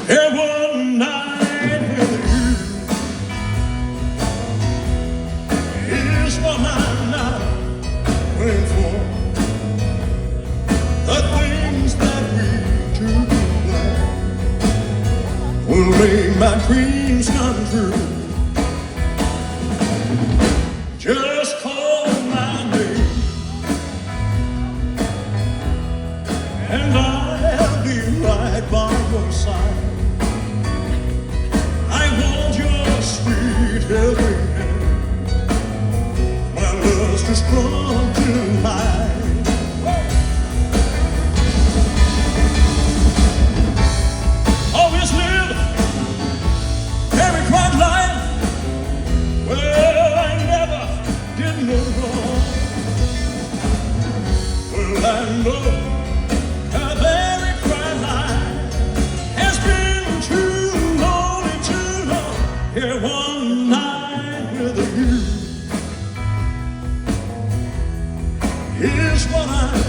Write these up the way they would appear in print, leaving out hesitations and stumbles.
Here one night with you is what I'm not waiting for. The things that we do will make my dreams come true. Just call my name and I'll be right by your side. I want your sweet helping hand. My love's too strong to hide. Always live every quiet life. Well, I never did no wrong. Well, I know a very quiet life has been too lonely, too long. Here one night with you is what I'm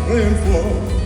waiting for.